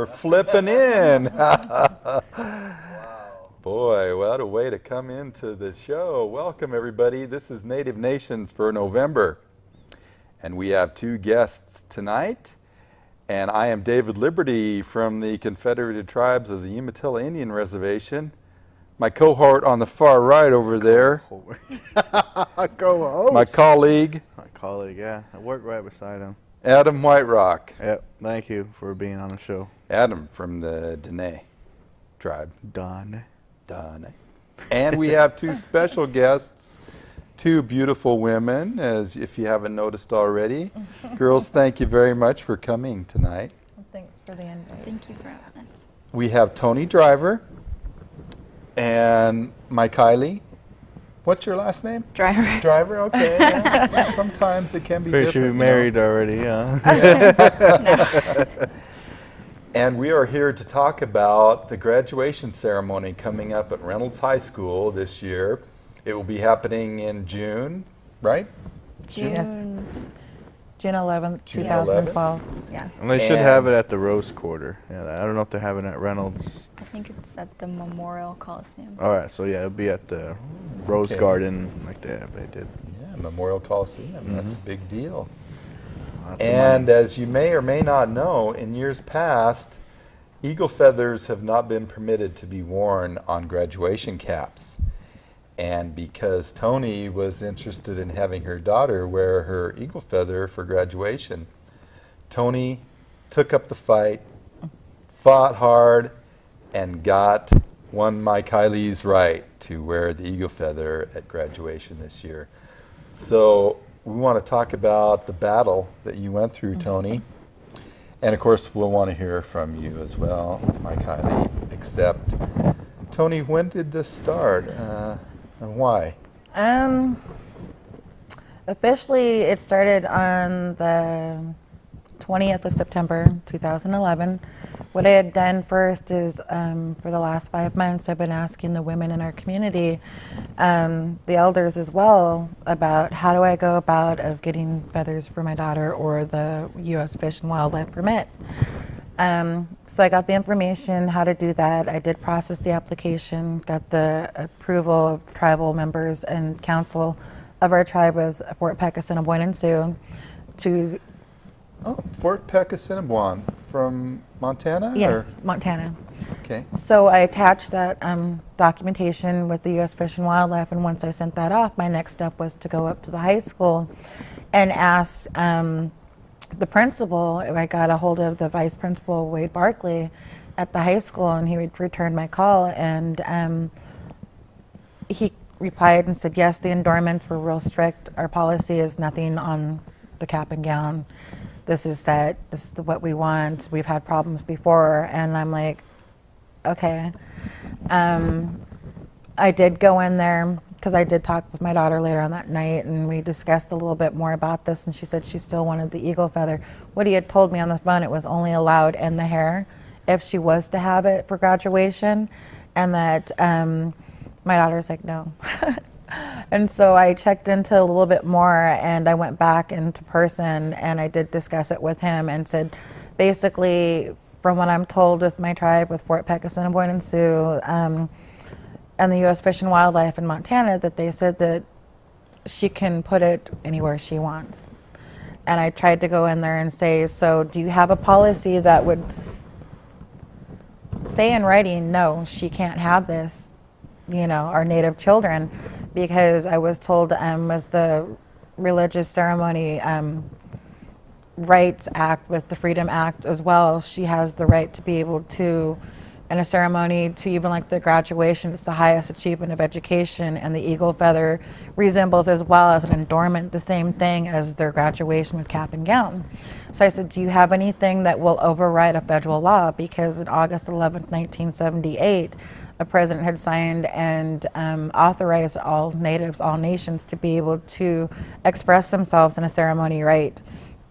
we're flipping in. Boy, what a way to come into the show. Welcome, everybody. This is Native Nations for November. And we have two guests tonight. And I am David Liberty from the Confederated Tribes of the Umatilla Indian Reservation. My cohort on the far right over there. Co-host. My colleague. Yeah. I work right beside him. Adam Whiterock. Yep. Thank you for being on the show. Adam from the Dene tribe. Done. And we have two special guests, two beautiful women, as if you haven't noticed already. Girls, thank you very much for coming tonight. Well, thanks for the invite. Thank you for having us. We have Tonie Driver and Mykilee. What's your last name? Driver. Driver, okay. Yeah. Sometimes it can be Pretty different. sure you're married already, huh? No. And we are here to talk about the graduation ceremony coming up at Reynolds High School this year. It will be happening in June, right? June 11th, June 2012. Yes. And they should have it at the Rose Quarter. Yeah, I don't know if they have it at Reynolds. I think it's at the Memorial Coliseum. All right, so yeah, it'll be at the Rose Garden like they did. Yeah, Memorial Coliseum. That's a big deal. Lots of And money. as you may or may not know, in years past, eagle feathers have not been permitted to be worn on graduation caps. And because Tonie was interested in having her daughter wear her eagle feather for graduation, Tonie took up the fight, fought hard, and won Mykilee's right to wear the eagle feather at graduation this year. So we want to talk about the battle that you went through, Tonie. And of course, we'll want to hear from you as well, Mykilee, except, Tonie, when did this start and why? Officially, it started on the 20th of September, 2011. What I had done first is, for the last 5 months, I've been asking the women in our community, the elders as well, about how do I go about of getting feathers for my daughter or the U.S. Fish and Wildlife permit. So I got the information how to do that. I did process the application, got the approval of the tribal members and council of our tribe with Fort Peck, Assiniboine, Sioux to... Oh, Fort Peck, Assiniboine, from Montana? Yes, or? Montana. Okay. So I attached that documentation with the U.S. Fish and Wildlife, and once I sent that off, my next step was to go up to the high school and ask the principal if I got a hold of the vice principal, Wade Barkley, at the high school, and he would return my call, and he replied and said, yes, the endorments were real strict. Our policy is nothing on the cap and gown. This is set, this is what we want. We've had problems before. And I'm like, okay. I did go in there because I did talk with my daughter later on that night, and we discussed a little bit more about this, and she said she still wanted the eagle feather. What he had told me on the phone, it was only allowed in the hair if she was to have it for graduation, and that my daughter's like, no. And so I checked into a little bit more, and I went back into person, and I did discuss it with him and said, basically, from what I'm told with my tribe, with Fort Peck, Assiniboine, and Sioux, and the U.S. Fish and Wildlife in Montana, that they said that she can put it anywhere she wants. And I tried to go in there and say, so do you have a policy that would say in writing, no, she can't have this, you know, our Native children? Because I was told with the Religious Ceremony Rights Act, with the Freedom Act as well, she has the right to be able to, in a ceremony, to even like the graduation, it's the highest achievement of education, and the eagle feather resembles as well as an endowment the same thing as their graduation with cap and gown. So I said, do you have anything that will override a federal law? Because on August 11th, 1978, a president had signed and authorized all natives, all nations, to be able to express themselves in a ceremony right.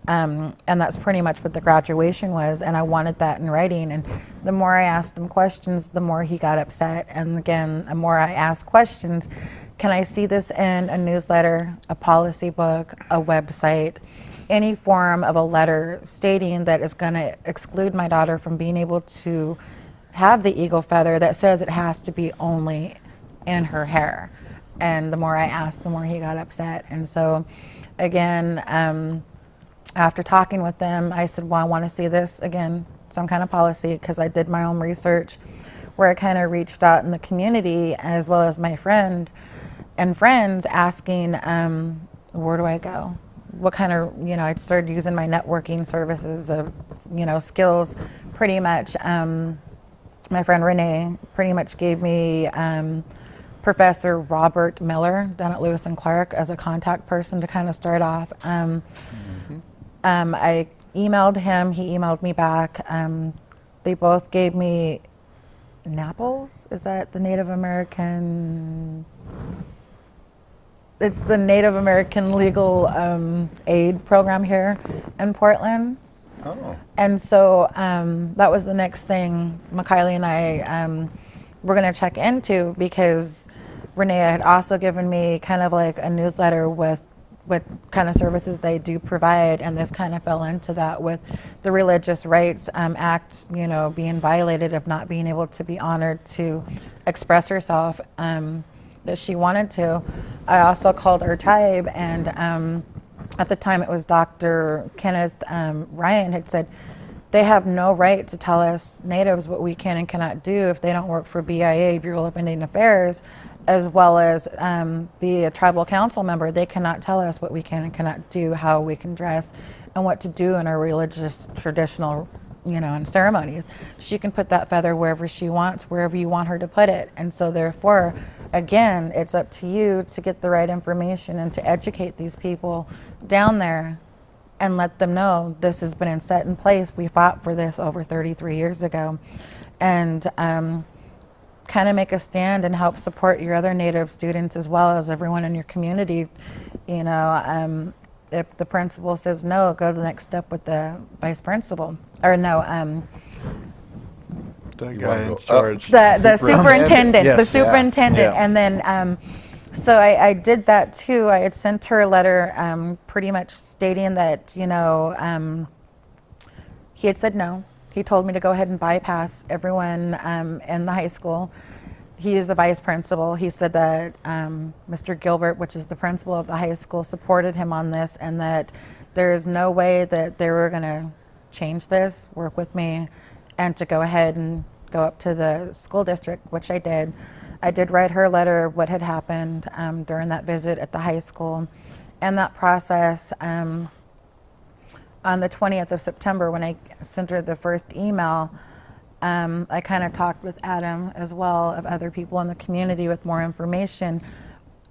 And that's pretty much what the graduation was, and I wanted that in writing. And the more I asked him questions, the more he got upset. And again, the more I asked questions, can I see this in a newsletter, a policy book, a website, any form of a letter stating that is going to exclude my daughter from being able to have the eagle feather, that says it has to be only in her hair. And the more I asked, the more he got upset. And so, again, after talking with them, I said, well, I want to see this, again, some kind of policy, because I did my own research where I kind of reached out in the community as well as my friend and friends asking, where do I go? What kind of, I started using my networking services of, skills pretty much. My friend Renee pretty much gave me Professor Robert Miller down at Lewis and Clark as a contact person to kind of start off. I emailed him, he emailed me back. They both gave me NAPLS. Is that the Native American? It's the Native American Legal Aid Program here in Portland. Oh. And so that was the next thing Mykilee and I were going to check into, because Renee had also given me kind of like a newsletter with what kind of services they do provide, and this kind of fell into that with the Religious Rights Act, being violated of not being able to be honored to express herself that she wanted to. I also called our tribe, and at the time it was Dr. Kenneth Ryan had said, they have no right to tell us Natives what we can and cannot do if they don't work for BIA, Bureau of Indian Affairs, as well as be a tribal council member. They cannot tell us what we can and cannot do, how we can dress, and what to do in our religious, traditional, and ceremonies. She can put that feather wherever she wants, wherever you want her to put it. And so therefore, again, it's up to you to get the right information and to educate these people down there and let them know this has been set in place. We fought for this over 33 years ago. And kind of make a stand and help support your other Native students as well as everyone in your community. If the principal says no, go to the next step with the vice principal. Or no, The You guy wanna in go charge. the superintendent. Yes. The superintendent. Yeah. And then, so I did that too. I had sent her a letter pretty much stating that, he had said no. He told me to go ahead and bypass everyone in the high school. He is the vice principal. He said that Mr. Gilbert, which is the principal of the high school, supported him on this, and that there is no way that they were going to change this, work with me, and to go ahead and go up to the school district, which I did. I did write her a letter what had happened during that visit at the high school. And that process, on the 20th of September, when I sent her the first email, I kind of talked with Adam as well, of other people in the community with more information,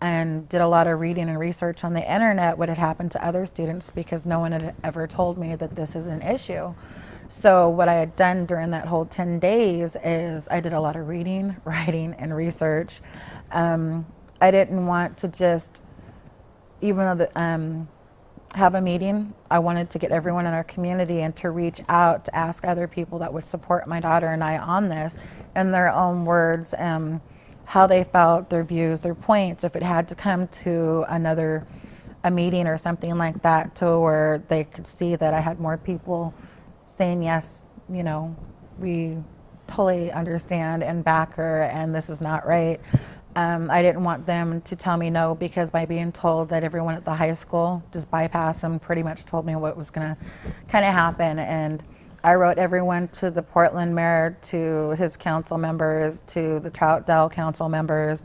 and did a lot of reading and research on the internet what had happened to other students, because no one had ever told me that this is an issue. So what I had done during that whole 10 days is I did a lot of reading, writing, and research. I didn't want to just, even though have a meeting, I wanted to get everyone in our community and to reach out to ask other people that would support my daughter and I on this, in their own words, how they felt, their views, their points, if it had to come to a meeting or something like that, to where they could see that I had more people saying yes, we totally understand and back her, and this is not right. I didn't want them to tell me no, because by being told that everyone at the high school just bypassed them, pretty much told me what was going to kind of happen. And I wrote everyone, to the Portland mayor, to his council members, to the Troutdale council members.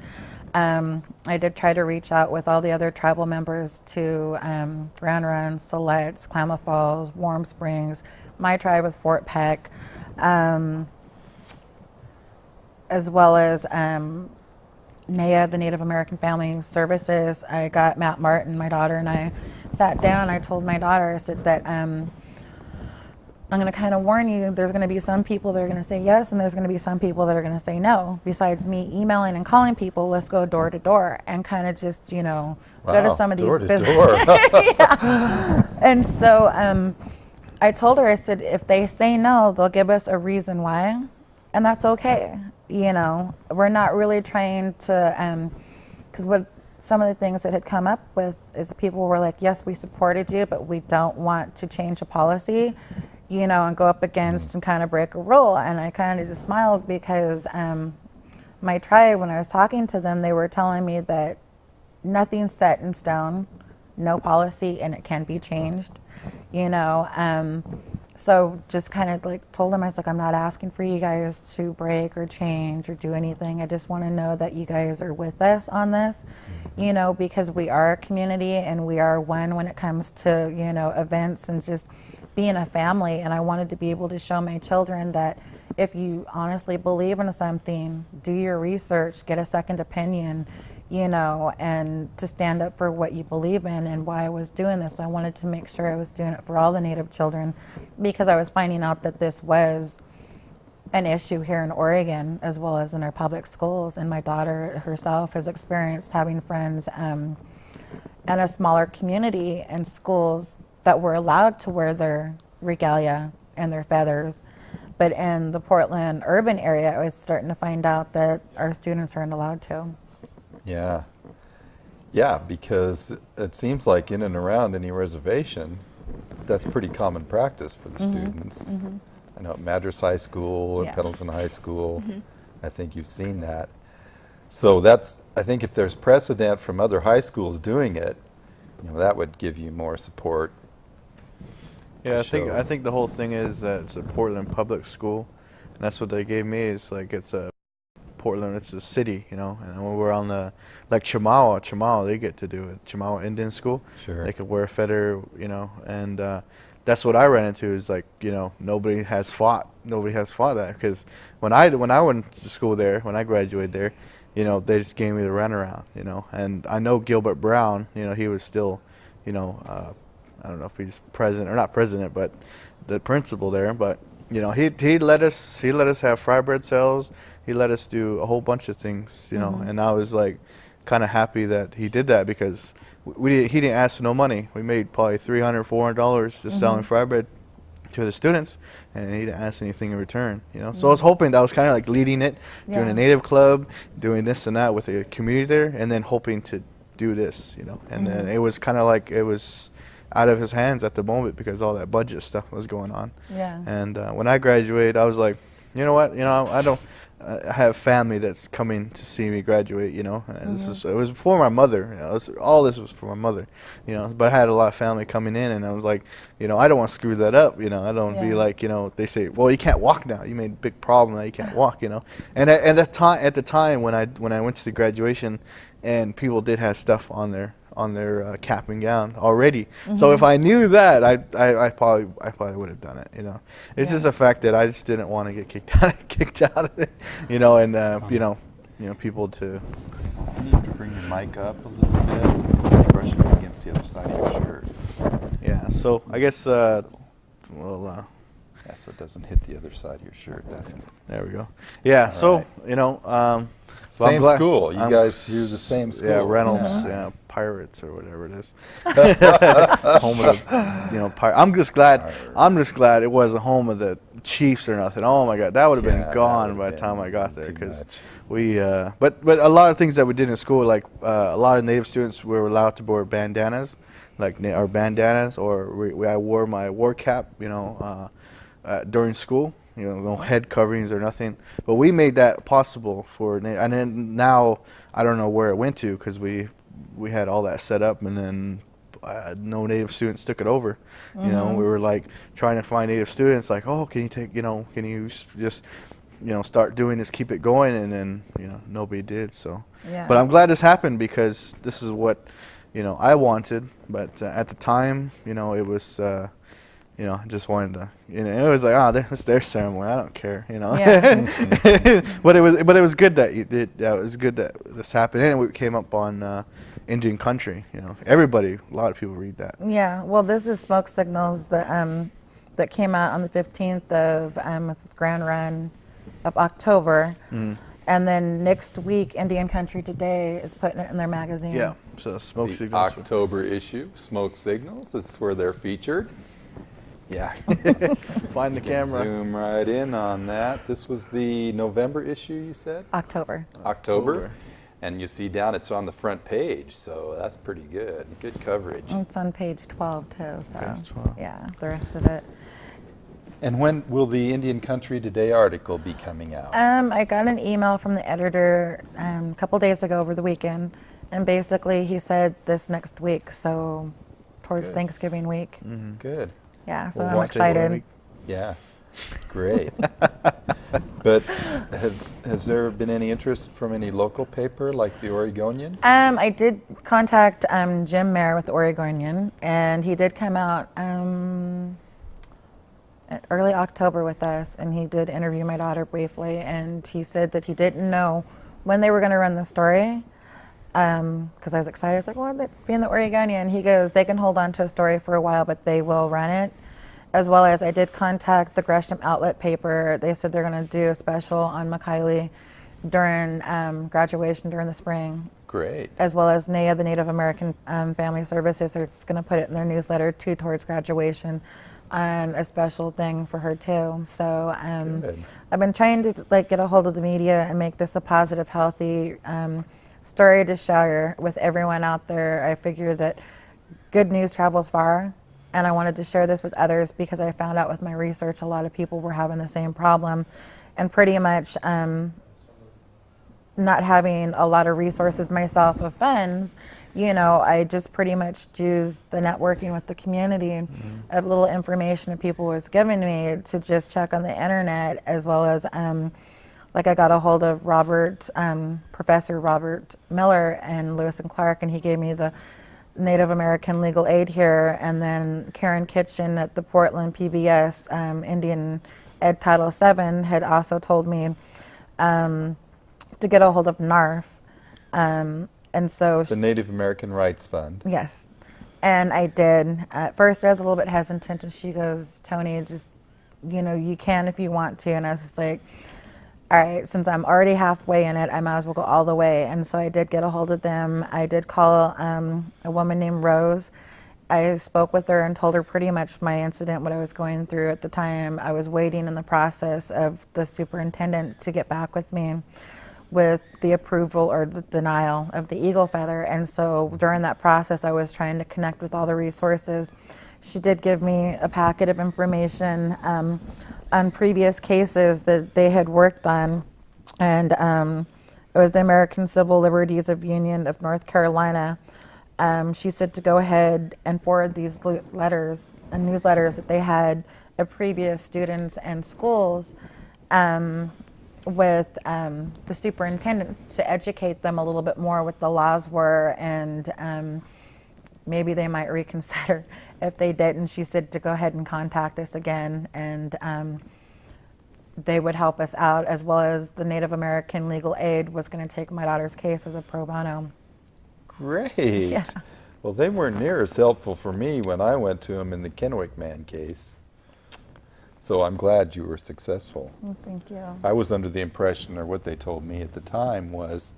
I did try to reach out with all the other tribal members to Grand Run, Siletz, Klamath Falls, Warm Springs, my tribe with Fort Peck, as well as NAYA, the Native American Family Services. I got Matt Martin, my daughter, and I sat down. I told my daughter, I said that I'm going to kind of warn you, there's going to be some people that are going to say yes, and there's going to be some people that are going to say no. Besides me emailing and calling people, let's go door to door and kind of just, go to some of these businesses. Yeah. And so I told her, I said, if they say no, they'll give us a reason why, and that's okay. We're not really trying to because what some of the things that had come up with is people were like, yes, we supported you, but we don't want to change a policy, you know, and go up against and kind of break a rule. And I kind of just smiled because my tribe, when I was talking to them, they were telling me that nothing's set in stone, no policy, and it can be changed, you know. So just kind of like told them, I was like, I'm not asking for you guys to break or change or do anything. I just want to know that you guys are with us on this, you know, because we are a community and we are one when it comes to, you know, events and just being a family. And I wanted to be able to show my children that if you honestly believe in something, do your research, get a second opinion, you know, and to stand up for what you believe in. And why I was doing this, I wanted to make sure I was doing it for all the Native children, because I was finding out that this was an issue here in Oregon as well as in our public schools. And my daughter herself has experienced having friends in a smaller community and schools that were allowed to wear their regalia and their feathers. But in the Portland urban area, I was starting to find out that our students aren't allowed to. Yeah. Yeah, because it seems like in and around any reservation, that's pretty common practice for the students. I know at Madras High School or Yeah. Pendleton High School, I think you've seen that. So that's, I think if there's precedent from other high schools doing it, you know, that would give you more support. Yeah, to I think the whole thing is that it's a Portland public school, and that's what they gave me. Is like it's a Portland, it's a city, you know. And when we're on the like Chamawa, they get to do it. Chamawa Indian School, Sure. they could wear a feather, you know, and that's what I ran into. Is like, you know, nobody has fought that, because when I went to school there, when I graduated there, you know, they just gave me the runaround, you know. And I know Gilbert Brown, you know, he was still, you know, I don't know if he's president or not president, but the principal there. But you know, he let us have fry bread sales. He let us do a whole bunch of things, you know. And I was like, kind of happy that he did that, because he didn't ask for no money. We made probably $300-400 just selling fry bread to the students, and he didn't ask anything in return, you know. So I was hoping that I was kind of like leading it, doing a Native club, doing this and that with the community there, and then hoping to do this, you know. And then it was kind of like it was out of his hands at the moment, because all that budget stuff was going on. Yeah. And when I graduated, I was like, you know what, you know, I have family that's coming to see me graduate, you know. And it was for my mother, you know. All this was for my mother, you know. But I had a lot of family coming in, and I was like, you know, I don't want to screw that up, you know. I don't be like, you know, they say, well, you can't walk now. You made a big problem now. You can't walk, you know. And at the time when I went to the graduation, and people did have stuff on their cap and gown already. So if I knew that, I probably would have done it, you know. It's just a fact that I just didn't want to get kicked out of it, you know. And you know, people to. You need to bring your mic up a little bit. You're brushing it against the other side of your shirt. Yeah. So I guess yeah, so it doesn't hit the other side of your shirt. That's good. there we go. Yeah. All So right. you know. Well, Same school. You guys use the same school. Yeah, Reynolds, Pirates or whatever it is. Home of the, you know, I'm just glad it wasn't home of the Chiefs or nothing. Oh my God, that would have been gone by the time I got there, because we. But a lot of things that we did in school, like a lot of Native students were allowed to wear bandanas, like our bandanas, or I wore my war cap, you know, during school. You know, no head coverings or nothing. But we made that possible for, and then now I don't know where it went to, because we had all that set up, and then no Native students took it over. You know, we were like trying to find Native students, like, oh, can you just, you know, start doing this, keep it going, and then, you know, nobody did. So, but I'm glad this happened, because this is what, you know, I wanted. But at the time, you know, it was. You know, I just wanted to, you know, it was like, it's their ceremony. I don't care, you know. Yeah. but it was good that you did. Yeah, it was good that this happened, and we came up on Indian country. You know, a lot of people read that. Yeah. Well, this is Smoke Signals that came out on the 15th of Grand Run of October, and then next week, Indian Country Today is putting it in their magazine. Yeah. So Smoke The Signals. October issue, Smoke Signals. This is where they're featured. Yeah. Find the camera. Zoom right in on that. This was the November issue, you said? October. October. And you see down, it's on the front page, so that's pretty good. Good coverage. It's on page 12 too, so Page 12. yeah, the rest of it. And when will the Indian Country Today article be coming out? I got an email from the editor a couple days ago over the weekend, and basically he said this next week, so towards Good. Thanksgiving week. Good. Yeah, so Well, I'm once excited. Yeah, great. But has there been any interest from any local paper like the Oregonian? I did contact Jim Mayer with the Oregonian, and he did come out early October with us, and he did interview my daughter briefly, and he said that he didn't know when they were going to run the story, because I was excited. I was like, well, they'd be in the Oregonian. He goes, they can hold on to a story for a while, but they will run it. As well as I did contact the Gresham Outlet paper. They said they're going to do a special on Mykilee during graduation during the spring. Great. As well as NAIA, the Native American Family Services, are just going to put it in their newsletter too towards graduation, and a special thing for her too. So Good. I've been trying to get a hold of the media and make this a positive, healthy story to share with everyone out there. I figure that good news travels far, and I wanted to share this with others because I found out with my research a lot of people were having the same problem, and pretty much not having a lot of resources myself of funds, I just pretty much used the networking with the community of little information that people was giving me to just check on the internet, as well as I got a hold of Professor Robert Miller and Lewis and Clark, and he gave me the Native American legal aid here, and then Karen Kitchen at the Portland PBS Indian Ed Title VII had also told me to get a hold of NARF, and so The Native American Rights Fund. yes, and I did. At first, I was a little bit hesitant, and she goes, "Tonie, just you can if you want to," and I was just like, all right, since I'm already halfway in it, I might as well go all the way. And so I did get a hold of them. I did call a woman named Rose. I spoke with her and told her pretty much my incident, what I was going through at the time. I was waiting in the process of the superintendent to get back with me with the approval or the denial of the eagle feather. And so during that process, I was trying to connect with all the resources. She did give me a packet of information on previous cases that they had worked on, and it was the American Civil Liberties of Union of North Carolina. She said to go ahead and forward these letters and newsletters that they had of previous students and schools with the superintendent to educate them a little bit more what the laws were, and maybe they might reconsider if they didn't. She said to go ahead and contact us again, and they would help us out, as well as the Native American Legal Aid was going to take my daughter's case as a pro bono. Great. Yeah. Well, they weren't near as helpful for me when I went to them in the Kennewick Man case. So I'm glad you were successful. Well, thank you. I was under the impression, or what they told me at the time, was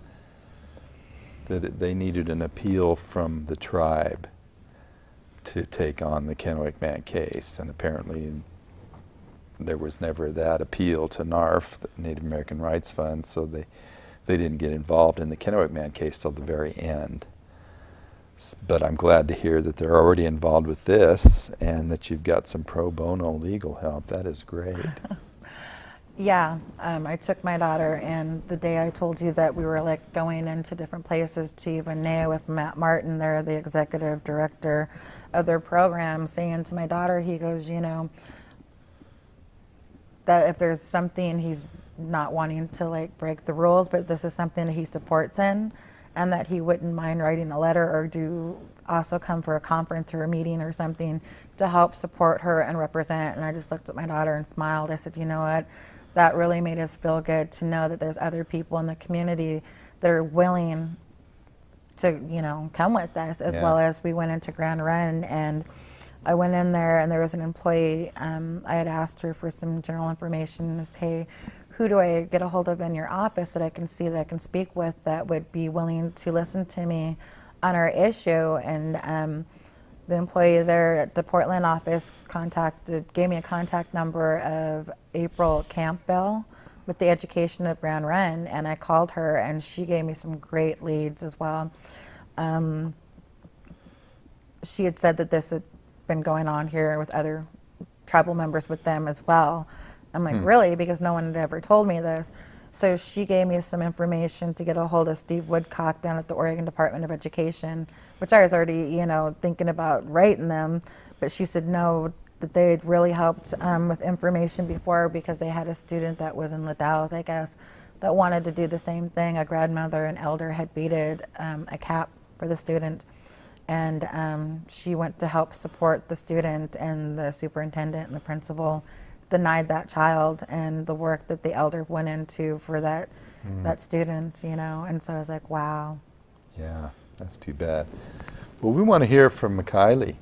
that they needed an appeal from the tribe to take on the Kennewick Man case, and apparently there was never that appeal to NARF, the Native American Rights Fund, so they didn't get involved in the Kennewick Man case till the very end. But I'm glad to hear that they're already involved with this and that you've got some pro bono legal help. That is great. Yeah, I took my daughter, and the day I told you that we were going into different places to even NAIA with Matt Martin, they're the executive director of their program, saying to my daughter, he goes, that if there's something he's not wanting to break the rules, but this is something that he supports in, and that he wouldn't mind writing a letter or also come for a conference or a meeting or something to help support her and represent. And I just looked at my daughter and smiled. I said, you know what? That really made us feel good to know that there's other people in the community that are willing to, come with us, as well as we went into Grand Run, and I went in there and there was an employee. I had asked her for some general information. As, hey, who do I get a hold of in your office that I can see, that I can speak with, that would be willing to listen to me on our issue? And the employee there at the Portland office gave me a contact number of April Campbell, with the education of Grand Run, and I called her, and she gave me some great leads as well. She had said that this had been going on here with other tribal members with them as well. I'm like, really? Because no one had ever told me this. So she gave me some information to get a hold of Steve Woodcock down at the Oregon Department of Education, which I was already, you know, thinking about writing them. But she said no, that they had really helped with information before, because they had a student that was in Ladow's, I guess, that wanted to do the same thing. A grandmother and elder had beaded a cap for the student. And she went to help support the student, and the superintendent and the principal denied that child and the work that the elder went into for that student, you know. And so I was like, wow. Yeah, that's too bad. Well, we want to hear from Mykilee.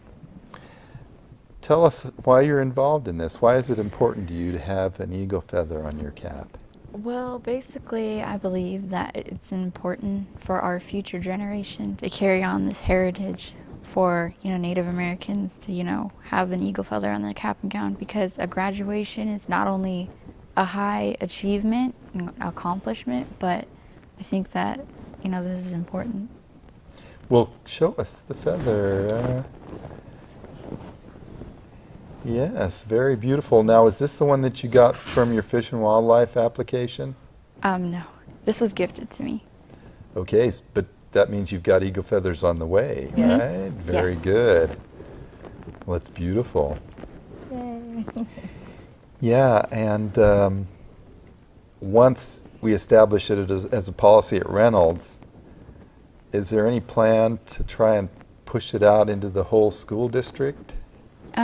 Tell us why you're involved in this. Why is it important to you to have an eagle feather on your cap? Well, basically, I believe that it's important for our future generation to carry on this heritage for, you know, Native Americans to, you know, have an eagle feather on their cap and gown, because a graduation is not only a high achievement and accomplishment, but I think that, you know, this is important. Well, show us the feather. Yes, very beautiful. Now, is this the one that you got from your Fish and Wildlife application? No, this was gifted to me. Okay, but that means you've got eagle feathers on the way, Yes. right? Very Yes. good. Well, it's beautiful. Yay. Yeah, and once we establish it as a policy at Reynolds, is there any plan to try and push it out into the whole school district?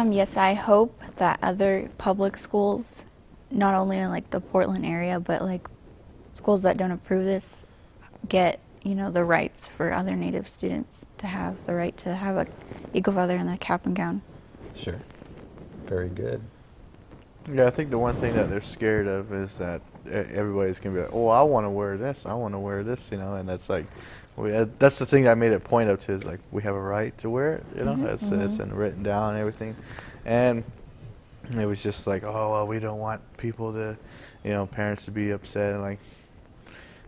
Yes, I hope that other public schools, not only in like the Portland area, but like schools that don't approve this, get, you know, the rights for other Native students to have the right to have an eagle feather in their cap and gown. Sure. Very good. Yeah, I think the one thing that they're scared of is that everybody's gonna be like, "Oh, I want to wear this. I want to wear this," you know, and that's like, that's the thing I made a point of too. Is like we have a right to wear it, you know. It's written down and everything, and it was just like, oh well, we don't want people to, you know, parents to be upset, and like,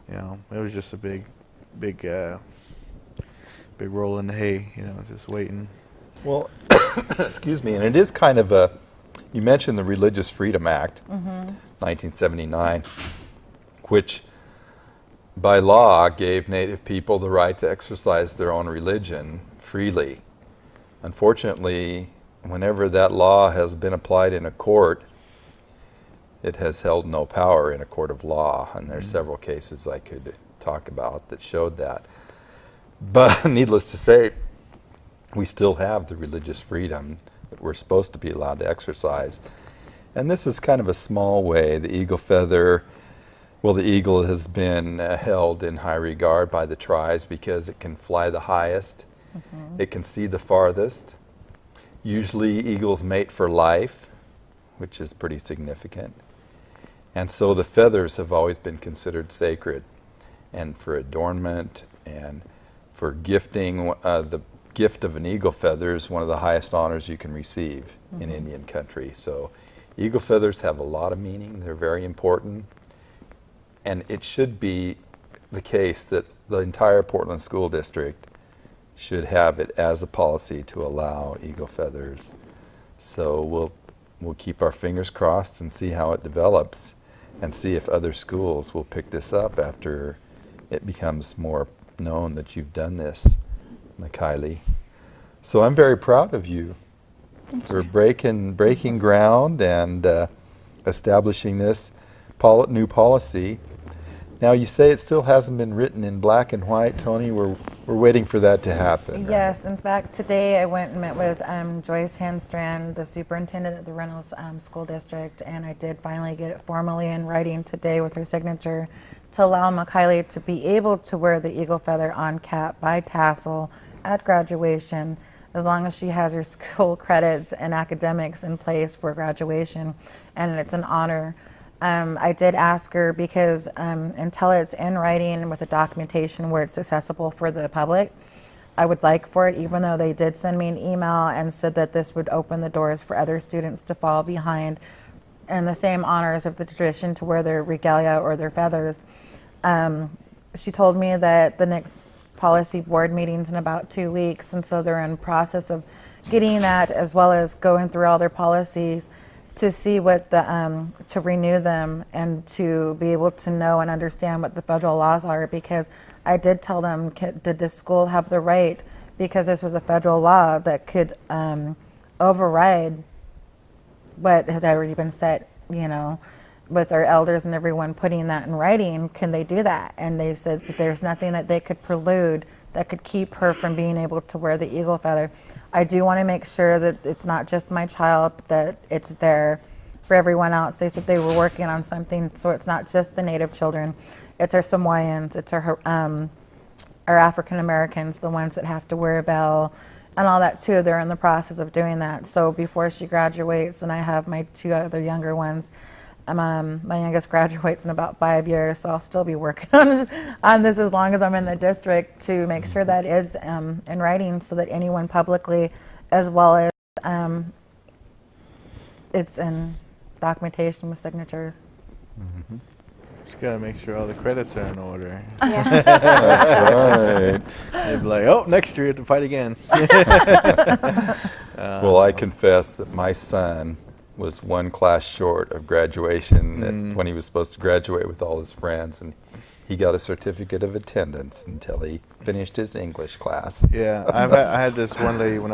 you know, it was just a big roll in the hay, you know, just waiting. Well, excuse me, and it is kind of a, you mentioned the Religious Freedom Act, 1979, which by law gave Native people the right to exercise their own religion freely. Unfortunately, whenever that law has been applied in a court, it has held no power in a court of law, and there's several cases I could talk about that showed that. But needless to say, we still have the religious freedom that we're supposed to be allowed to exercise. And this is kind of a small way. The eagle feather, well, the eagle has been held in high regard by the tribes because it can fly the highest. It can see the farthest. Usually eagles mate for life, which is pretty significant. And so the feathers have always been considered sacred, and for adornment and for gifting. The gift of an eagle feather is one of the highest honors you can receive in Indian country. So eagle feathers have a lot of meaning. They're very important. And it should be the case that the entire Portland School District should have it as a policy to allow eagle feathers. So we'll keep our fingers crossed and see how it develops, and see if other schools will pick this up after it becomes more known that you've done this, Mykilee. So I'm very proud of you for breaking ground and establishing this new policy. Now, you say it still hasn't been written in black and white, Tonie. We're waiting for that to happen. Yes, in fact, today I went and met with Joyce Handstrand, the superintendent at the Reynolds School District, and I did finally get it formally in writing today with her signature to allow Mykilee to be able to wear the eagle feather on cap by tassel at graduation, as long as she has her school credits and academics in place for graduation, and it's an honor. I did ask her because until it's in writing with the documentation where it's accessible for the public, I would like for it, even though they did send me an email and said that this would open the doors for other students to fall behind, and the same honors of the tradition to wear their regalia or their feathers. She told me that the next policy board meeting's in about 2 weeks, and so they're in process of getting that, as well as going through all their policies to see what the to renew them and to be able to know and understand what the federal laws are. Because I did tell them, did this school have the right, because this was a federal law that could override what had already been set, you know, with our elders and everyone putting that in writing. Can they do that? And they said that there's nothing that they could prelude that could keep her from being able to wear the eagle feather. I do want to make sure that it's not just my child, but that it's there for everyone else. They said they were working on something, so it's not just the Native children. It's our Samoans, it's our African Americans, the ones that have to wear a veil and all that too. They're in the process of doing that. So before she graduates, and I have my 2 other younger ones, my youngest graduates in about 5 years, so I'll still be working on this as long as I'm in the district, to make sure that is in writing, so that anyone publicly, as well as it's in documentation with signatures. Mm-hmm. Just gotta make sure all the credits are in order. Yeah. That's right. They'd be like, oh, next year you have to fight again. Well, I confess that my son was 1 class short of graduation when he was supposed to graduate with all his friends, and he got a certificate of attendance until he finished his English class. Yeah, I had this one lady when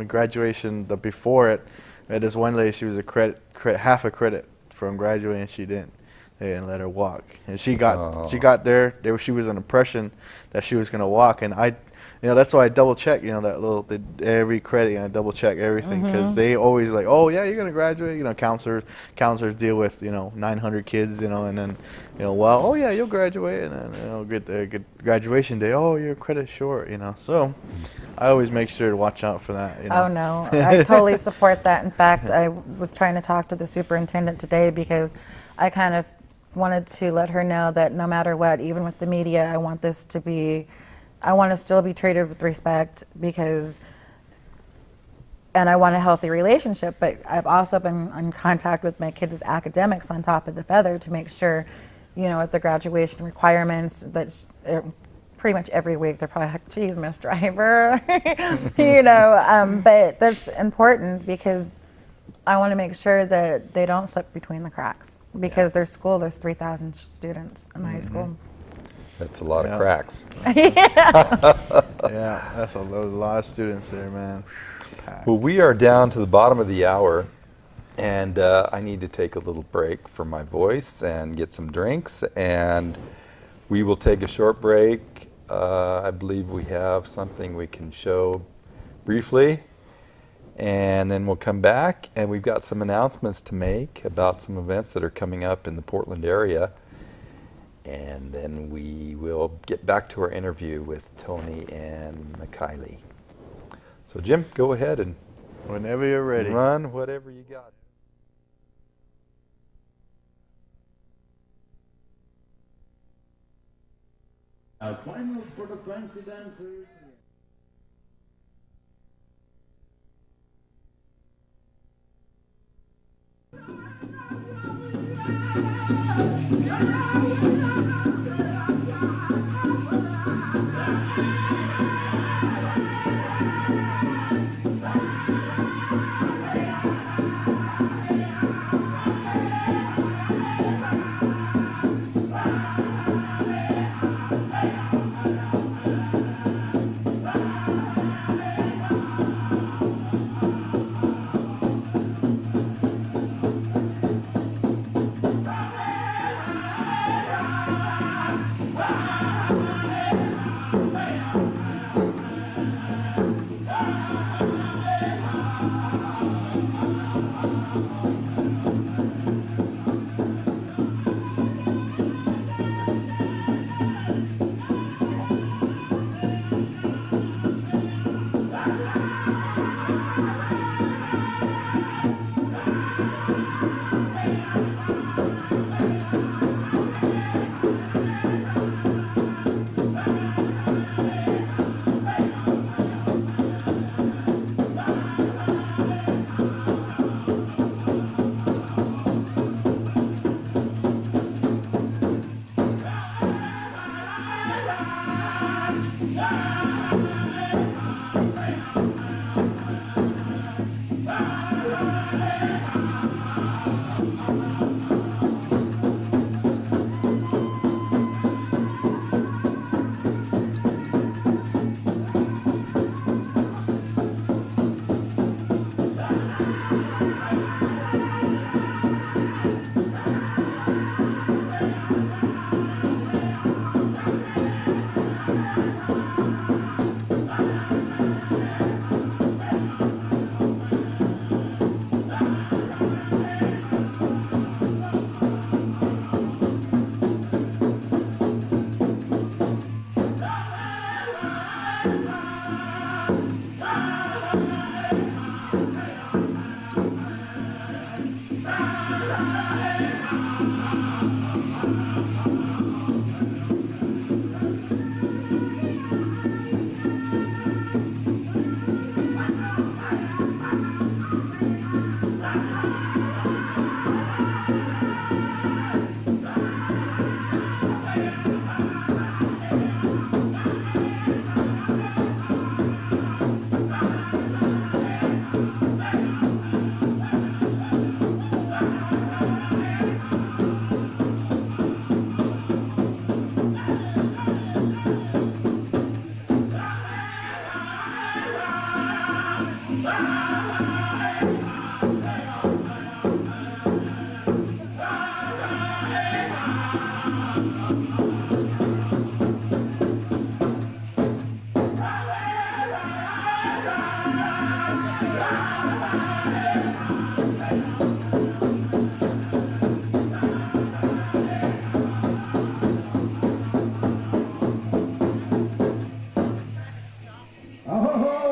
graduation, before it, I had this one lady, she was half a credit from graduating, they didn't let her walk. And she got there, she was an impression that she was gonna walk, and that's why I double check, every credit, I double check everything, because they always like, oh yeah, you're gonna graduate. Counselors deal with 900 kids, and then oh yeah, you'll graduate, and then get graduation day. Oh, you're a credit short, So I always make sure to watch out for that. Oh no, I totally support that. In fact, I was trying to talk to the superintendent today, because I kind of wanted to let her know that no matter what, even with the media, I want to still be treated with respect, and I want a healthy relationship. But I've also been in contact with my kids' academics on top of the feather to make sure, with the graduation requirements, that pretty much every week they're probably like, geez, Miss Driver, but that's important, because I want to make sure that they don't slip between the cracks, because there's 3,000 students in the high school. That's a lot of cracks. Yeah, that's a lot of students there, man. Packed. Well, we are down to the bottom of the hour, and I need to take a little break for my voice and get some drinks, and we will take a short break. I believe we have something we can show briefly, and then we'll come back, and we've got some announcements to make about some events that are coming up in the Portland area. And then we will get back to our interview with Tonie and Mykilee. So Jim, go ahead and whenever you're ready, run whatever you got. Final for the coincidence.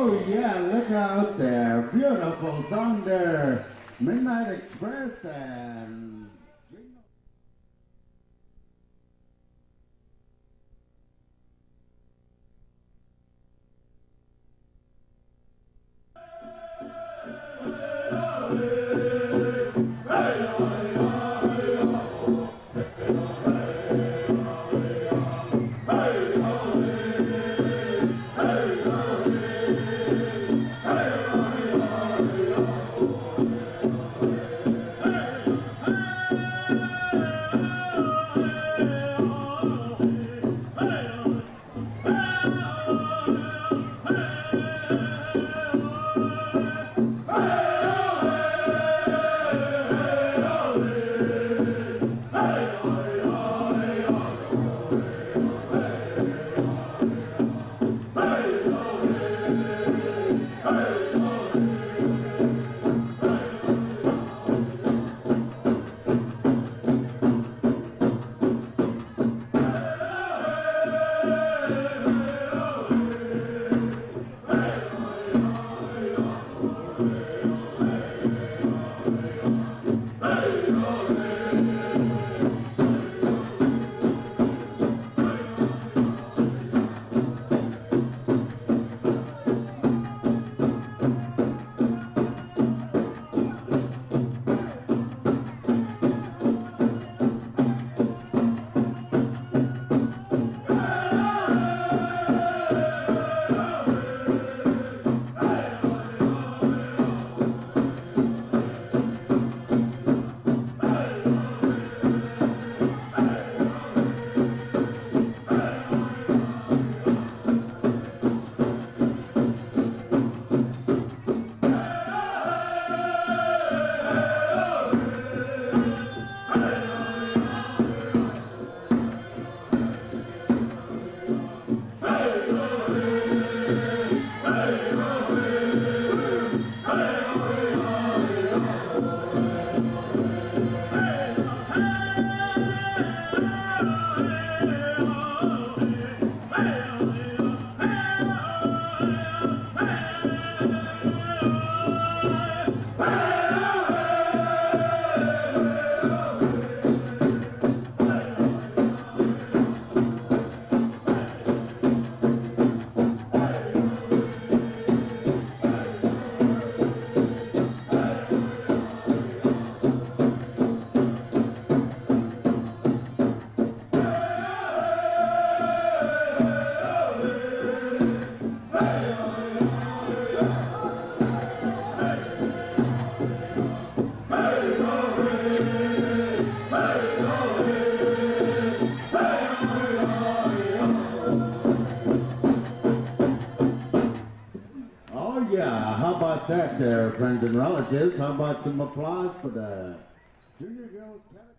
Oh yeah, look out there. Beautiful song there. Midnight Express and... Oh yeah, how about that there, friends and relatives? How about some applause for the Junior Girls category?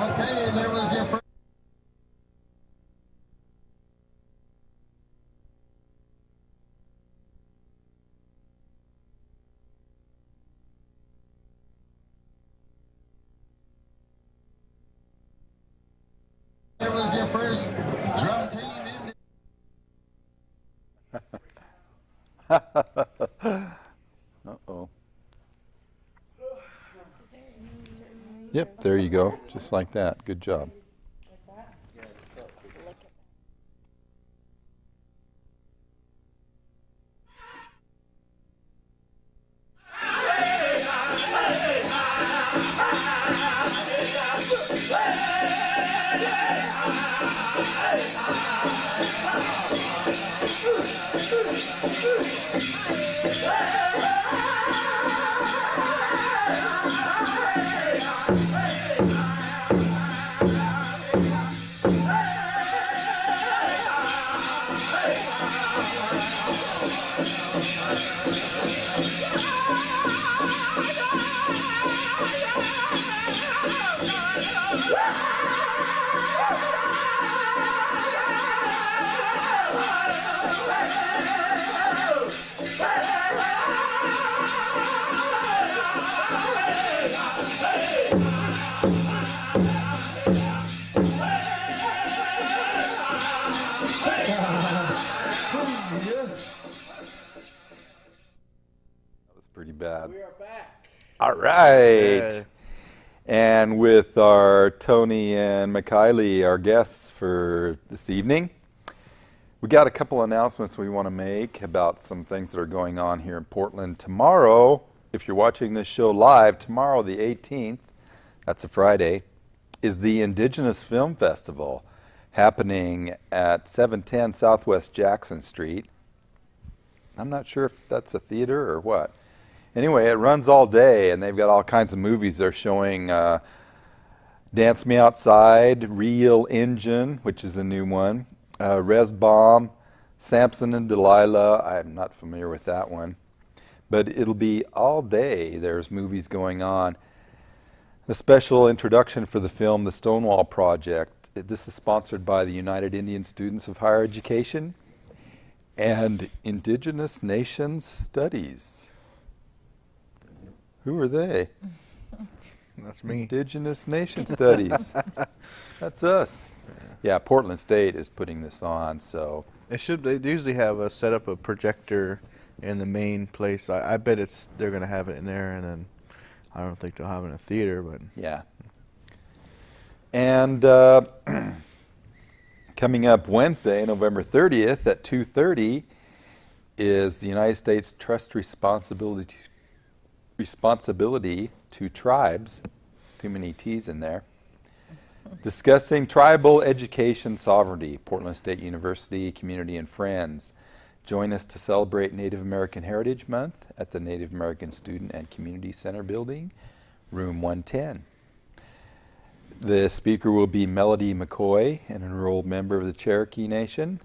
Okay, there was your first. There was your first drum team in the... Uh-oh. Yep, there you go. Just like that. Good job. pretty bad. We are back. All right. Yeah. And with our Tonie and Mykilee, our guests for this evening, we got a couple announcements we want to make about some things that are going on here in Portland. Tomorrow, if you're watching this show live, tomorrow the 18th, that's a Friday, is the Indigenous Film Festival happening at 710 Southwest Jackson Street. I'm not sure if that's a theater or what. Anyway, it runs all day, and they've got all kinds of movies. They're showing Dance Me Outside, Real Engine, which is a new one, Res Bomb, Samson and Delilah. I'm not familiar with that one. But it'll be all day. There's movies going on. A special introduction for the film, The Stonewall Project. This is sponsored by the United Indian Students of Higher Education and Indigenous Nations Studies. Who are they? That's me. Indigenous Nation Studies. That's us. Yeah, Portland State is putting this on, so. They usually have a set up a projector in the main place. I bet they're going to have it in there, and then I don't think they'll have it in a theater, but. Yeah. And coming up Wednesday, November 30th at 2:30 is the United States Trust Responsibility to Tribes. There's too many T's in there. Discussing tribal education sovereignty, Portland State University, community and friends. Join us to celebrate Native American Heritage Month at the Native American Student and Community Center building, room 110. The speaker will be Melody McCoy, an enrolled member of the Cherokee Nation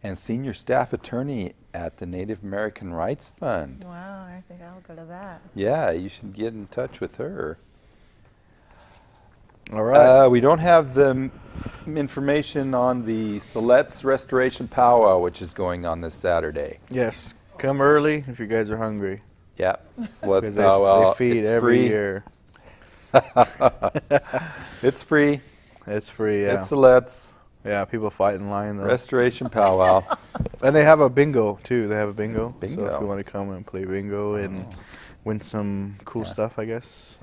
and senior staff attorney at the Native American Rights Fund. Wow, I think I'll go to that. Yeah, you should get in touch with her. All right. We don't have the information on the Silet's Restoration Powwow, which is going on this Saturday. Yes. Come early if you guys are hungry. Yeah, Silet's 'Cause Powwow. they feed it's every free. year. It's free. It's free, yeah. It's Silet's Yeah, people fight in line though. Restoration Powwow. And they have a bingo too. They have a bingo. Bingo. So if you want to come and play bingo and win some cool stuff, I guess.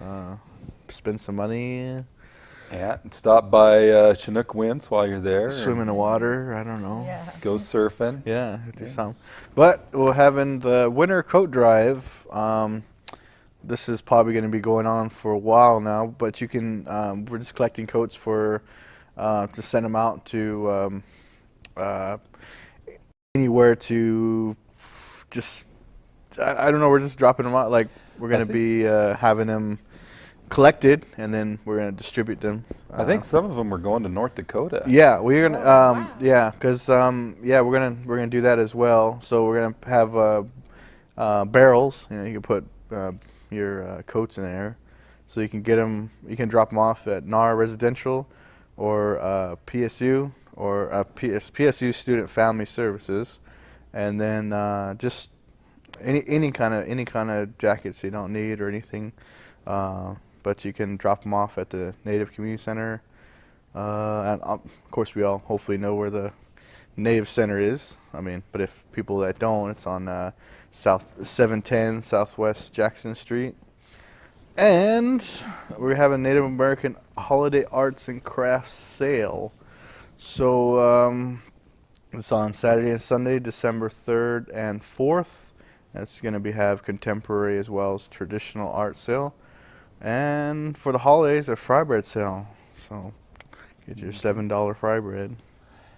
Spend some money. Yeah, and stop by Chinook Winds while you're there. Swim in the water. I don't know. Yeah. Go surfing. Yeah, do something. But we're having the winter coat drive. This is probably going to be going on for a while now, but you can. We're just collecting coats for to send them out to anywhere to just. I don't know. We're just dropping them out. Like we're going to be having them collected, and then we're going to distribute them. I think some of them are going to North Dakota. Yeah, we're gonna. Yeah, because yeah, we're gonna do that as well. So we're gonna have barrels. You know, you can put your coats in there, so you can get them. You can drop them off at NAR Residential, or PSU, or PSU Student Family Services, and then just any kind of jackets you don't need or anything. But you can drop them off at the Native Community Center. And of course, we all hopefully know where the Native Center is. I mean, but if people that don't, it's on 710 Southwest Jackson Street. And we have a Native American Holiday Arts and Crafts Sale. So it's on Saturday and Sunday, December 3rd and 4th. It's going to have contemporary as well as traditional art sale. And for the holidays, a fry bread sale. So get your $7 fry bread.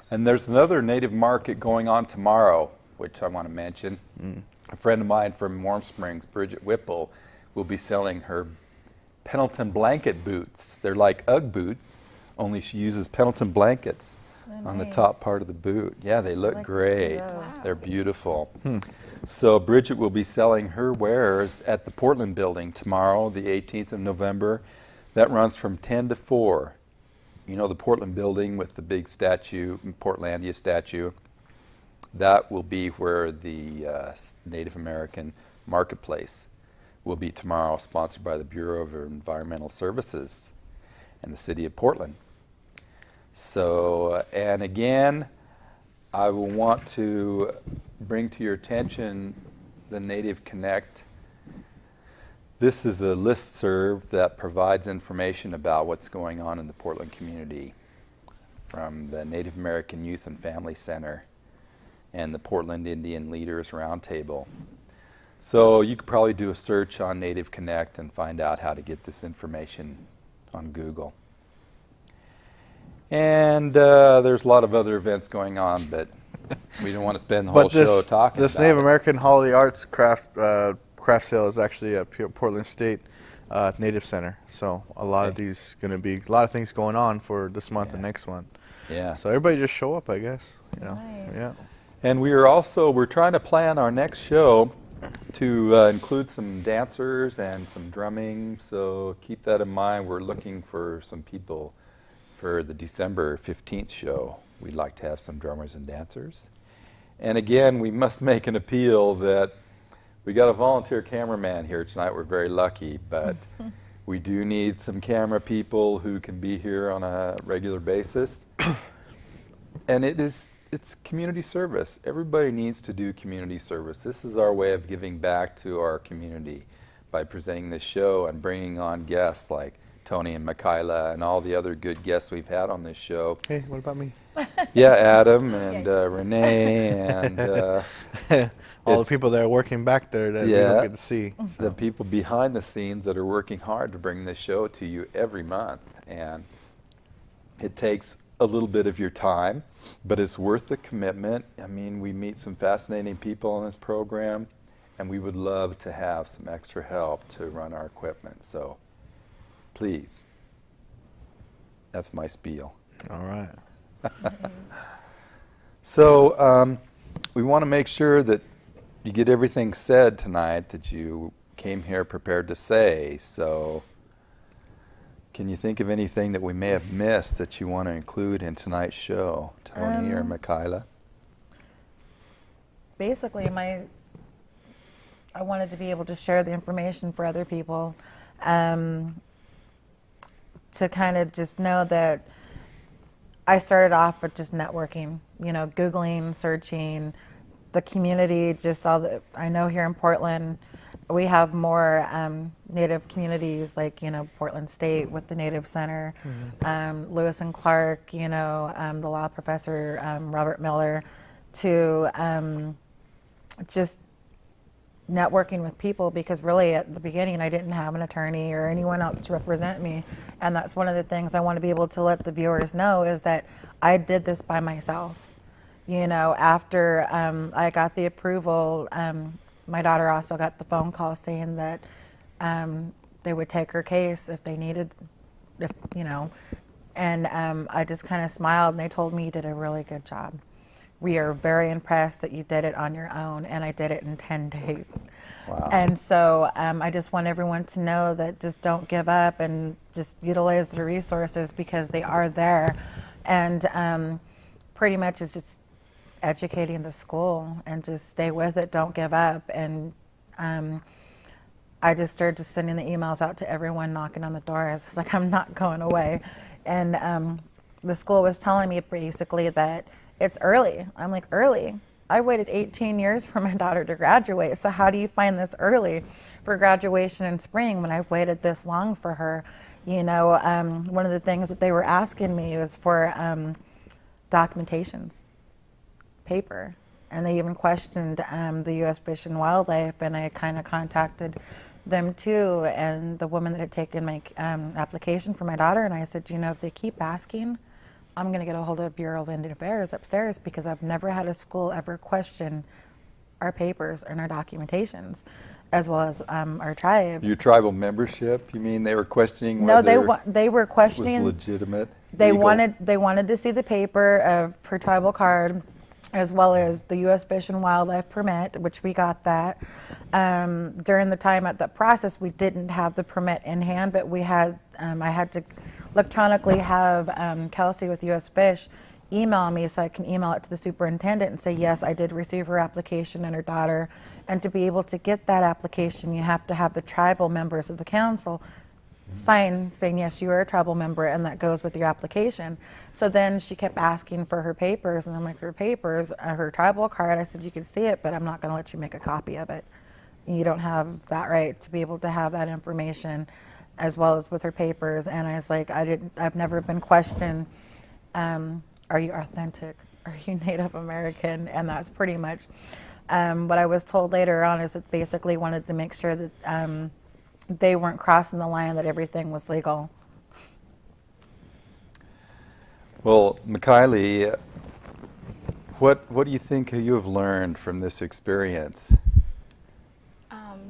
And there's another native market going on tomorrow, which I want to mention. A friend of mine from Warm Springs, Bridget Whipple, will be selling her Pendleton blanket boots. They're like Ugg boots, only she uses Pendleton blankets on the top part of the boot. Yeah, they look great. They're beautiful. So Bridget will be selling her wares at the Portland building tomorrow, the 18th of November. That runs from 10 to 4. You know the Portland building with the big statue, Portlandia statue? That will be where the Native American Marketplace will be tomorrow, sponsored by the Bureau of Environmental Services and the City of Portland. So, and again, I will want to bring to your attention the Native Connect This is a listserv that provides information about what's going on in the Portland community from the Native American Youth and Family Center and the Portland Indian Leaders Roundtable. So you could probably do a search on Native Connect and find out how to get this information on Google. And there's a lot of other events going on, but we don't want to spend the whole show talking about it. This Native American Holiday Arts craft sale is actually at Portland State Native Center. So a lot of these going to be a lot of things going on for this month and next month. Yeah. So everybody just show up, I guess. You know. Nice. Yeah. And we're trying to plan our next show to include some dancers and some drumming. So keep that in mind. We're looking for some people for the December 15th show. We'd like to have some drummers and dancers. And again, we must make an appeal that we got a volunteer cameraman here tonight. We're very lucky, but we do need some camera people who can be here on a regular basis. And it's community service. Everybody needs to do community service. This is our way of giving back to our community by presenting this show and bringing on guests like Tonie and Mykilee and all the other good guests we've had on this show. Hey, what about me? Yeah, Adam and Renee and all the people that are working back there that we don't get to see. The people behind the scenes that are working hard to bring this show to you every month. And it takes a little bit of your time, but it's worth the commitment. I mean, we meet some fascinating people on this program, and we would love to have some extra help to run our equipment. So please, that's my spiel. All right. So we want to make sure that you get everything said tonight that you came here prepared to say. So can you think of anything that we may have missed that you want to include in tonight's show, Tonie or Mykilee? Basically, I wanted to be able to share the information for other people, to kind of just know that I started off with just networking, you know, Googling, searching, the community, just all the, I know here in Portland, we have more Native communities like, you know, Portland State with the Native Center, Lewis and Clark, you know, the law professor, Robert Miller, to just networking with people, because really at the beginning I didn't have an attorney or anyone else to represent me. And that's one of the things I want to be able to let the viewers know, is that I did this by myself. You know, after I got the approval, my daughter also got the phone call saying that they would take her case if they needed, you know, and I just kind of smiled, and they told me you did a really good job. We are very impressed that you did it on your own, and I did it in 10 days. Wow. And so I just want everyone to know that just don't give up and just utilize the resources, because they are there. And pretty much is just educating the school and just stay with it, don't give up. And I just started just sending the emails out to everyone knocking on the doors. It's like, I'm not going away. And the school was telling me basically that it's early. I'm like, early? I waited 18 years for my daughter to graduate, so how do you find this early for graduation in spring when I've waited this long for her? You know, one of the things that they were asking me was for documentations, paper, and they even questioned the U.S. Fish and Wildlife, and I kind of contacted them too, and the woman that had taken my application for my daughter, and I said, you know, if they keep asking, I'm going to get a hold of Bureau of Indian Affairs upstairs, because I've never had a school ever question our papers and our documentations, as well as our tribe. Your tribal membership? You mean they were questioning No, whether they were questioning. was legitimate? They legal? wanted to see the paper of her tribal card, as well as the U.S. Fish and Wildlife permit, which we got that. During the time at the process, we didn't have the permit in hand, but we had. I had to electronically have Kelsey with U.S. Fish email me, so I can email it to the superintendent and say, yes, I did receive her application and her daughter. And to be able to get that application, you have to have the tribal members of the council sign saying, yes, you are a tribal member, and that goes with your application. So then she kept asking for her papers, and I'm like, her papers, her tribal card. I said, you can see it, but I'm not going to let you make a copy of it. You don't have that right to be able to have that information, as well as with her papers. And I was like, I've never been questioned, are you authentic? Are you Native American? And that's pretty much what I was told later on, is it basically wanted to make sure that they weren't crossing the line, that everything was legal. Well, Mykilee, what do you think you have learned from this experience?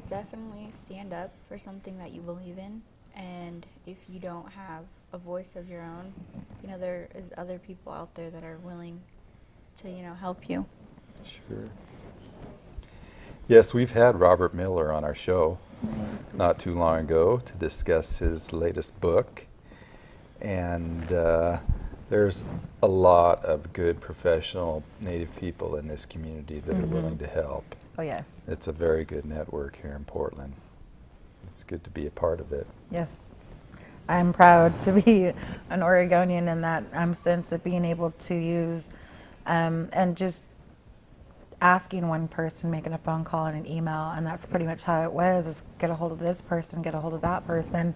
Definitely stand up for something that you believe in, and if you don't have a voice of your own, there is other people out there that are willing to, help you. Sure. Yes, we've had Robert Miller on our show not too long ago to discuss his latest book, and there's a lot of good professional Native people in this community that are willing to help. Oh, yes. It's a very good network here in Portland. It's good to be a part of it. Yes. I'm proud to be an Oregonian in that sense of being able to use and just asking one person, making a phone call and an email, and that's pretty much how it was, is get a hold of this person, get a hold of that person.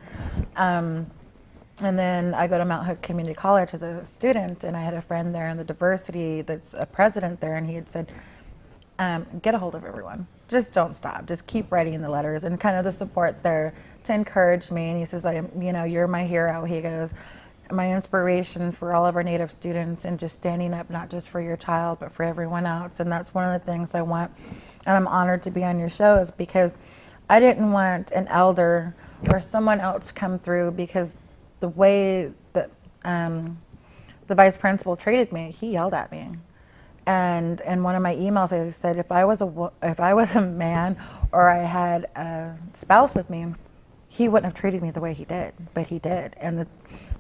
And then I go to Mount Hood Community College as a student, and I had a friend there in the diversity that's a president there, and he had said, get a hold of everyone. Just don't stop. Just keep writing the letters, and kind of the support there to encourage me. And he says, you're my hero. He goes, my inspiration for all of our Native students, and just standing up not just for your child, but for everyone else. And that's one of the things I want. And I'm honored to be on your shows, because I didn't want an elder or someone else come through, because the way that the vice principal treated me, he yelled at me. And in one of my emails, I said, if I was a man or I had a spouse with me, he wouldn't have treated me the way he did, but he did. And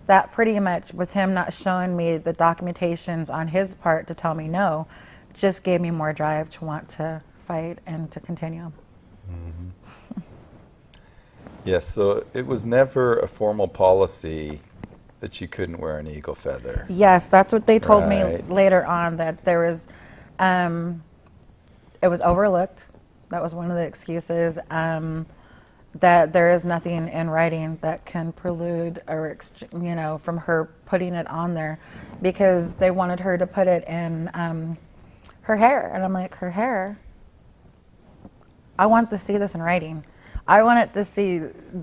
that pretty much, with him not showing me the documentations on his part to tell me no, just gave me more drive to want to fight and to continue. Mm-hmm. Yes, so it was never a formal policy that you couldn't wear an eagle feather. Yes, that's what they told me Right. later on, that there was, it was overlooked. That was one of the excuses. That there is nothing in writing that can prelude or, from her putting it on there, because they wanted her to put it in her hair. And I'm like, her hair? I want to see this in writing. I wanted to see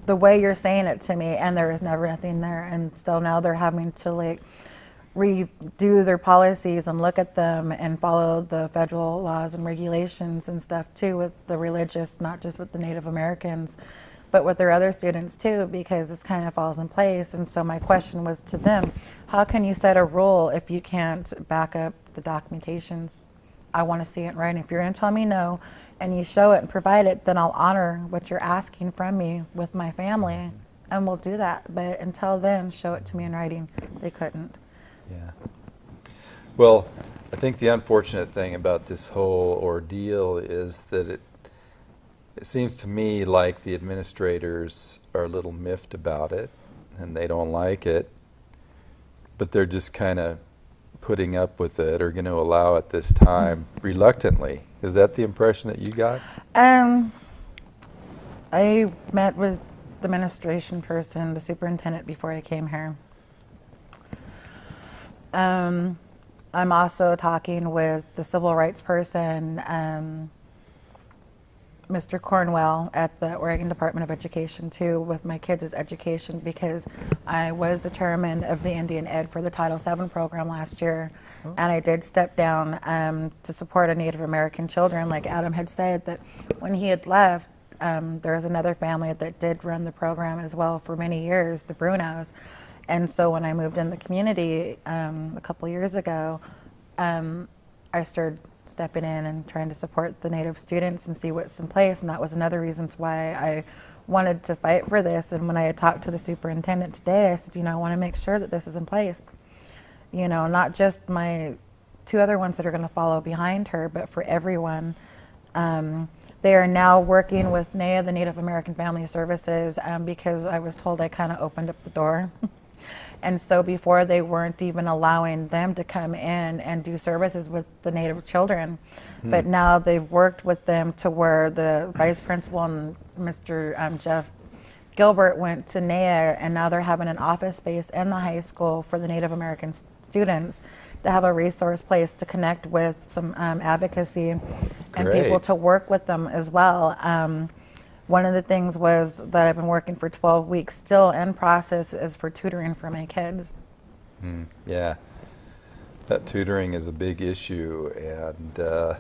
the way you're saying it to me, and there was never nothing there. And still now they're having to redo their policies and look at them and follow the federal laws and regulations and stuff too, with the religious, not just with the Native Americans, but with their other students too, because this kind of falls in place. And so my question was to them, how can you set a rule if you can't back up the documentations? I want to see it in writing. If you're going to tell me no, and you show it and provide it, then I'll honor what you're asking from me with my family, and we'll do that. But until then, show it to me in writing. They couldn't. Yeah. Well, I think the unfortunate thing about this whole ordeal is that it seems to me like the administrators are a little miffed about it, and they don't like it, but they're just kind of putting up with it, or going to allow it this time reluctantly. Is that the impression that you got? I met with the administration person, the superintendent, before I came here. I'm also talking with the civil rights person, Mr. Cornwell at the Oregon Department of Education too, with my kids' education, because I was the chairman of the Indian Ed for the Title VII program last year, and I did step down to support our Native American children. Like Adam had said, that when he had left, there was another family that did run the program as well for many years, the Brunos. And so when I moved in the community a couple years ago, I started stepping in and trying to support the Native students and see what's in place. And that was another reasons why I wanted to fight for this. And when I had talked to the superintendent today, I said, I want to make sure that this is in place. Not just my two other ones that are going to follow behind her, but for everyone. They are now working with NAIA, the Native American Family Services, because I was told I kind of opened up the door. And so before they weren't even allowing them to come in and do services with the Native children. But now they've worked with them to where the vice principal and Mr. Jeff Gilbert went to NAIA, and now they're having an office space in the high school for the Native American students to have a resource place to connect with some advocacy and people Great. to work with them as well. One of the things was that I've been working for 12 weeks, still in process, is for tutoring for my kids. Yeah, that tutoring is a big issue, and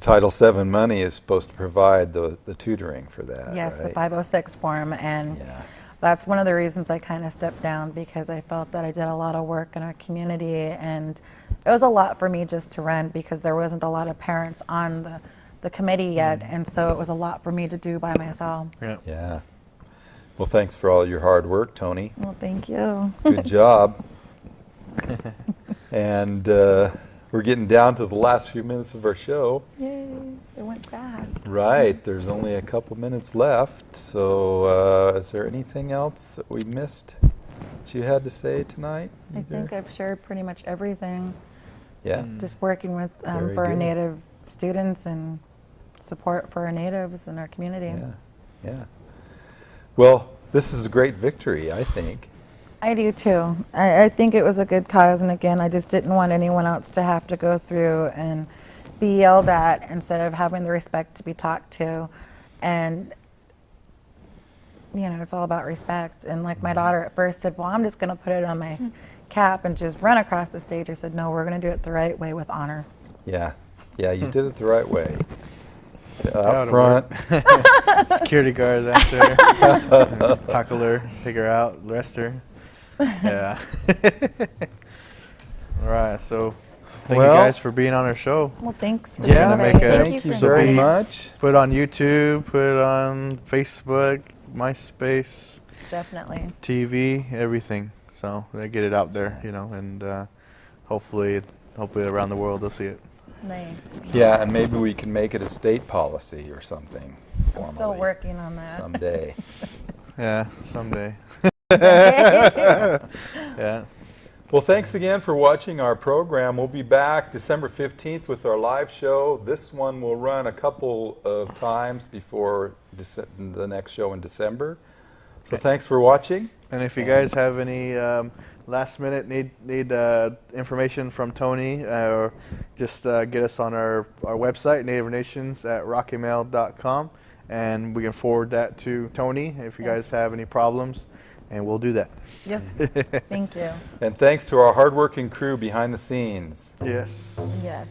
Title VII money is supposed to provide the tutoring for that. Yes, right? the 506 form, and Yeah. that's one of the reasons I kind of stepped down, because I felt that I did a lot of work in our community, and it was a lot for me just to run because there wasn't a lot of parents on the committee yet, and so it was a lot for me to do by myself. Yeah. Yeah. Well, thanks for all your hard work, Tony. Well, thank you. Good job. And we're getting down to the last few minutes of our show. Yay, it went fast. Right. There's only a couple minutes left. So is there anything else that we missed that you had to say tonight? I think I've shared pretty much everything, Yeah. just working with Very for our good. Native students and support for our Natives in our community. Yeah. Yeah. Well, this is a great victory, I think. I do too. I think it was a good cause, and again, I just didn't want anyone else to have to go through and be yelled at instead of having the respect to be talked to. And, you know, it's all about respect. And like my daughter at first said, well, I'm just going to put it on my cap and just run across the stage. I said, no, we're going to do it the right way with honors. Yeah. Yeah, you did it the right way. Up That'll front. Security guards out there. Tackle her, take her out, arrest her. Yeah. All right, so thank you Well- guys for being on our show. Well, thanks for Yeah, the make invite. a- thank you for very inviting me. much. Put it on YouTube, put it on Facebook, MySpace, Definitely. TV, everything. So they get it out there, you know, and hopefully around the world they'll see it. Nice. Yeah, and maybe we can make it a state policy or something. I'm still formally working on that. someday. Yeah, someday. Okay. Yeah. Well, thanks again for watching our program. We'll be back December 15th with our live show. This one will run a couple of times before the next show in December. So thanks for watching. And if you guys have any last minute need information from Tony, or just get us on our website, nativenations@rockymail.com, and we can forward that to Tony if you guys Yes. have any problems, and we'll do that. Yes. Thank you. And thanks to our hardworking crew behind the scenes. Yes. Yes.